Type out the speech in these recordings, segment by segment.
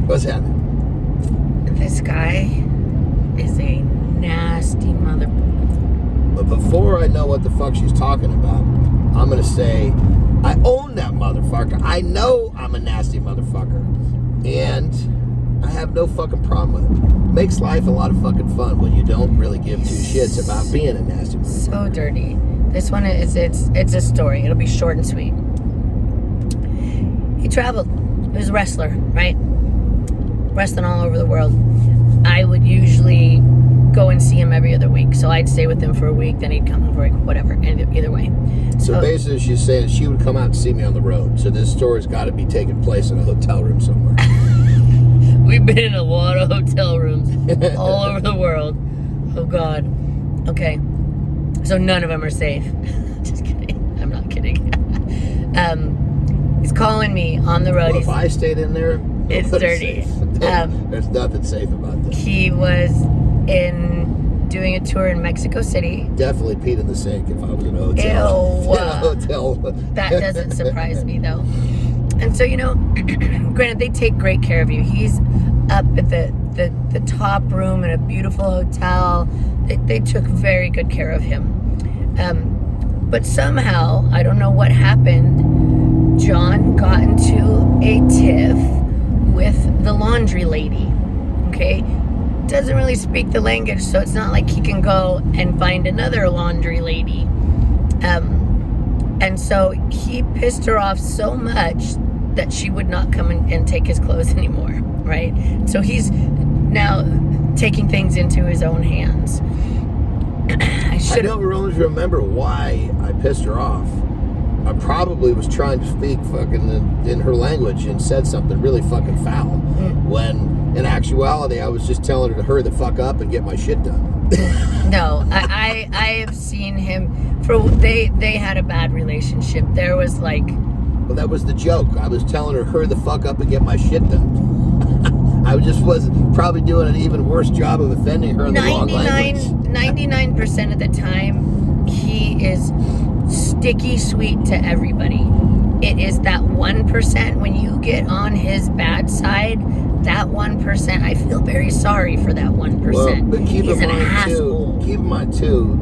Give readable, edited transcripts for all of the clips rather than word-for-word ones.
What's happening? This guy is a nasty mother. But before I know what the fuck she's talking about, I'm gonna say, I own that motherfucker. I know I'm a nasty motherfucker. And I have no fucking problem with it. Makes life a lot of fucking fun when you don't really give two shits about being a nasty motherfucker. So dirty. This one is, it's a story. It'll be short and sweet. He traveled. He was a wrestler, right? Wrestling all over the world. I would usually go and see him every other week. So I'd stay with him for a week, then he'd come home for a week, whatever. Either way. So basically she's saying she would come out and see me on the road. So this story's got to be taking place in a hotel room somewhere. We've been in a lot of hotel rooms all over the world. Oh, God. Okay. So none of them are safe. Just kidding. I'm not kidding. He's calling me on the road. Well, if I stayed in there, it's dirty. There's nothing safe about this. He was doing a tour in Mexico City. Definitely peed in the sink if I was in a hotel. Ew. In a hotel. That doesn't surprise me, though. And so, granted, they take great care of you. He's up at the top room in a beautiful hotel. They took very good care of him. But somehow, I don't know what happened, John got into a tiff with the laundry lady. Okay? Doesn't really speak the language, so it's not like he can go and find another laundry lady. And so he pissed her off so much that she would not come and take his clothes anymore, right? So he's now taking things into his own hands. I don't really remember why I pissed her off. I probably was trying to speak fucking in her language and said something really fucking foul. When in actuality I was just telling her to hurry the fuck up and get my shit done. No, I have seen him they had a bad relationship. There was like, well, that was the joke. I was telling her hurry the fuck up and get my shit done. I just was probably doing an even worse job of offending her in the wrong language. 99% of the time he is sticky sweet to everybody. It is that 1% when you get on his bad side, that 1%, I feel very sorry for that 1%. Well, but keep in mind too,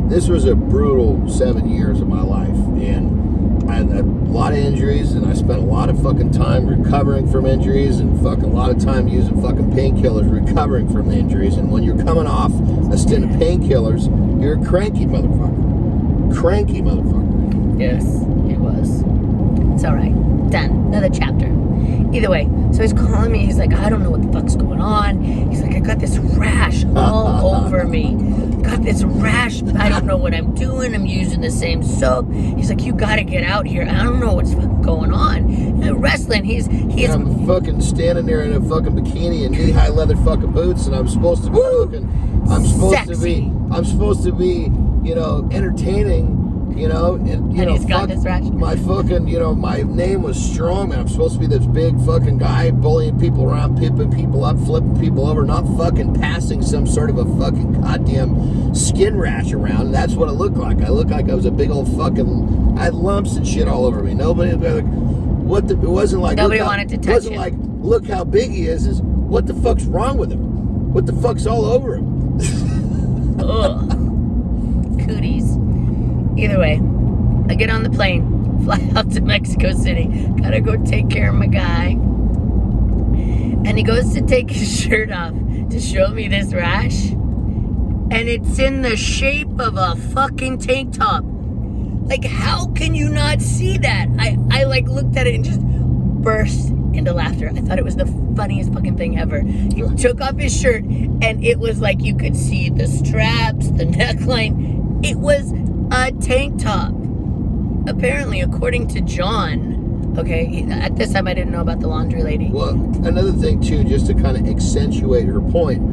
this was a brutal 7 years of my life, and I had a lot of injuries, and I spent a lot of fucking time recovering from injuries, and fucking a lot of time using fucking painkillers recovering from the injuries. And when you're coming off a stint of painkillers, you're a cranky motherfucker. Cranky motherfucker. Yes, it was. It's all right. Done. Another chapter. Either way, so he's calling me. He's like, I don't know what the fuck's going on. He's like, I got this rash all over me. Got this rash. I don't know what I'm doing. I'm using the same soap. He's like, you gotta get out here. I don't know what's fucking going on. And wrestling, he's I'm fucking standing there in a fucking bikini and knee-high leather fucking boots, and I'm supposed to be I'm supposed to be, entertaining. And he's got this rash. My fucking, my name was Strong, and I'm supposed to be this big fucking guy bullying people around, pipping people up, flipping people over, not fucking passing some sort of a fucking goddamn skin rash around. And that's what it looked like. I looked like I was a big old fucking, I had lumps and shit all over me. Nobody, it wasn't like, nobody wanted to touch him. It wasn't like, look how big he is what the fuck's wrong with him? What the fuck's all over him? Ugh. Cooties. Either way, I get on the plane, fly out to Mexico City. Gotta go take care of my guy. And he goes to take his shirt off to show me this rash. And it's in the shape of a fucking tank top. Like, how can you not see that? I looked at it and just burst into laughter. I thought it was the funniest fucking thing ever. He took off his shirt and it was like you could see the straps, the neckline. It was a tank top. Apparently, according to John, okay, at this time I didn't know about the laundry lady. Well, another thing too, just to kind of accentuate her point,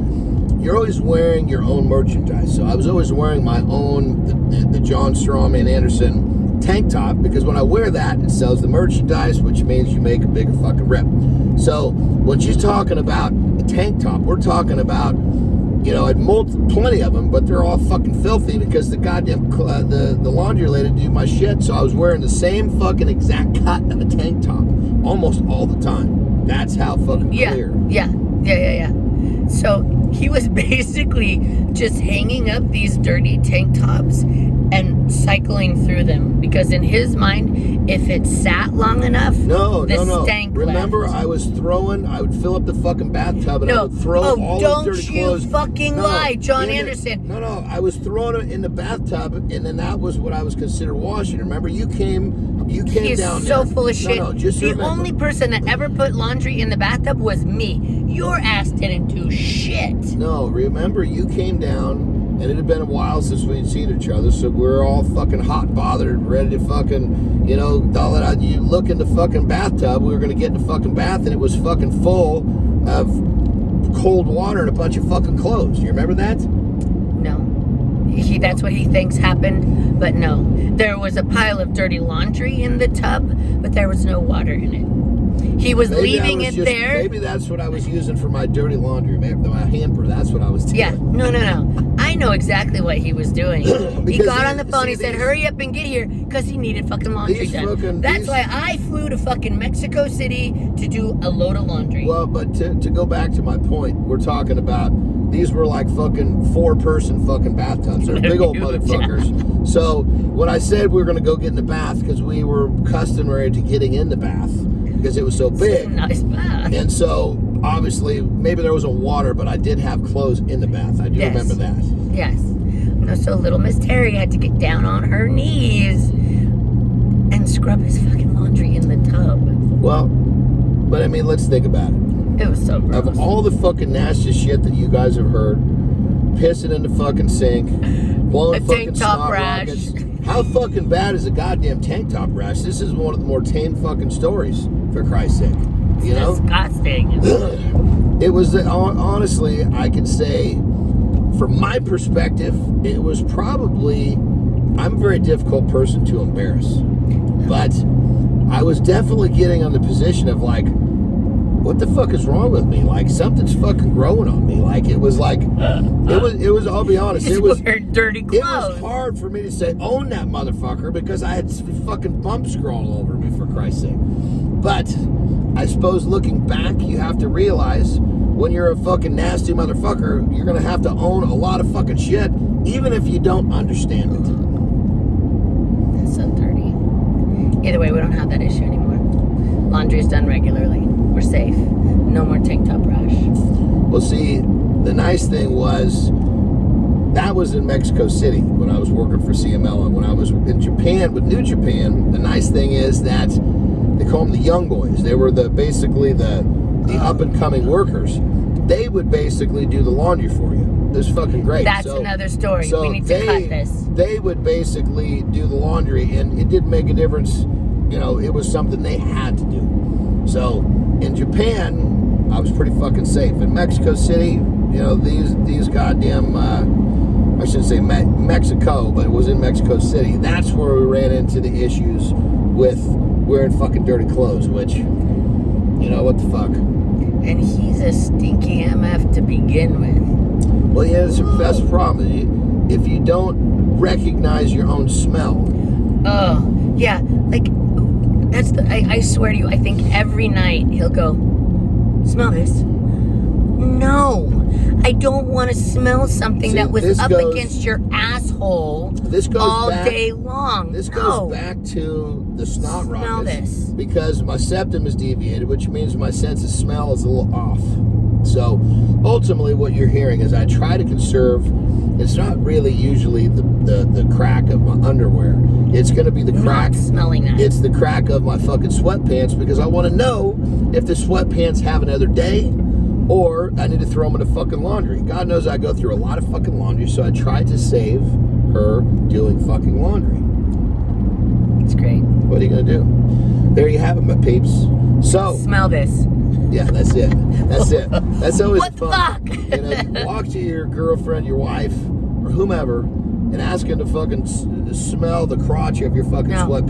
you're always wearing your own merchandise. So I was always wearing my own, the Jon Andersen tank top, because when I wear that, it sells the merchandise, which means you make a bigger fucking rep. So when she's talking about a tank top, we're talking about, I'd plenty of them, but they're all fucking filthy because the goddamn the laundry lady do my shit. So I was wearing the same fucking exact cut of a tank top, almost all the time. That's how fucking clear. Yeah. So he was basically just hanging up these dirty tank tops and cycling through them, because in his mind, if it sat long enough, no. stank Remember, left. I would fill up the fucking bathtub and I would throw all those dirty clothes. Don't you fucking lie, Jon Andersen. No, I was throwing it in the bathtub, and then that was what I was considered washing. Remember, you came He's down so there. full of shit. No, just the remember. only person that ever put laundry in the bathtub was me. Your ass didn't do shit. No, remember, you came down, and it had been a while since we'd seen each other, so we were all fucking hot and bothered, ready to fucking, you look in the fucking bathtub, we were gonna get in the fucking bath, and it was fucking full of cold water and a bunch of fucking clothes. You remember that? No. That's what he thinks happened, but no. There was a pile of dirty laundry in the tub, but there was no water in it. He was leaving it there. Maybe that's what I was using for my dirty laundry. Maybe my hamper. That's what I was doing. Yeah, no. I know exactly what he was doing. He got on the phone. He said, "Hurry up and get here," because he needed fucking laundry done. That's why I flew to fucking Mexico City to do a load of laundry. Well, but to go back to my point, we're talking about these were like fucking 4-person fucking bathtubs. They're big old motherfuckers. Yeah. So when I said we were going to go get in the bath, because we were customary to getting in the bath, because it was so big. It's a nice bath. And so, obviously, maybe there wasn't water, but I did have clothes in the bath. I do remember that. Yes. No, so little Miss Terry had to get down on her knees and scrub his fucking laundry in the tub. Well, but I mean, let's think about it. It was so gross. Of all the fucking nasty shit that you guys have heard, pissing in the fucking sink, blowing fucking snot rockets. How fucking bad is a goddamn tank top rash? This is one of the more tame fucking stories, for Christ's sake. You know? Disgusting. It was, honestly, I can say, from my perspective, it was probably, I'm a very difficult person to embarrass. But I was definitely getting on the position of like, what the fuck is wrong with me? Like, something's fucking growing on me. Like, it was like, it was, I'll be honest, it was dirty clothes. It was hard for me to say, own that motherfucker, because I had fucking bumps crawling all over me, for Christ's sake. But I suppose looking back, you have to realize when you're a fucking nasty motherfucker, you're going to have to own a lot of fucking shit, even if you don't understand it. That's so dirty. Either way, we don't have that issue anymore. Laundry is done regularly. We're safe. No more tank top rash. Well, see, the nice thing was, that was in Mexico City when I was working for CML. And when I was in Japan, with New Japan, the nice thing is that they call them the young boys. They were basically the up-and-coming workers. They would basically do the laundry for you. It was fucking great. That's another story. So we need to cut this. They would basically do the laundry, and it didn't make a difference. You know, it was something they had to do. So in Japan, I was pretty fucking safe. In Mexico City, you know, these goddamn, I shouldn't say Mexico, but it was in Mexico City. That's where we ran into the issues with wearing fucking dirty clothes, which, you know, what the fuck. And he's a stinky MF to begin with. Well, yeah, that's the problem. If you don't recognize your own smell. Oh, yeah. Like, I swear to you, I think every night he'll go, smell this. No, I don't want to smell something that was up against your asshole all day long. This goes back to the snot rockets. Smell this. Because my septum is deviated, which means my sense of smell is a little off. So ultimately what you're hearing is I try to conserve. It's not really usually the crack of my underwear. It's going to be the crack. Not smelling that. It's the crack of my fucking sweatpants, because I want to know if the sweatpants have another day, or I need to throw them in the fucking laundry. God knows I go through a lot of fucking laundry, so I try to save her doing fucking laundry. It's great. What are you going to do? There you have it, my peeps. So smell this. Yeah, that's it. That's it. That's always what fun. The fuck? You know, walk to your girlfriend, your wife, or whomever, and ask them to fucking smell the crotch of your fucking sweatpants.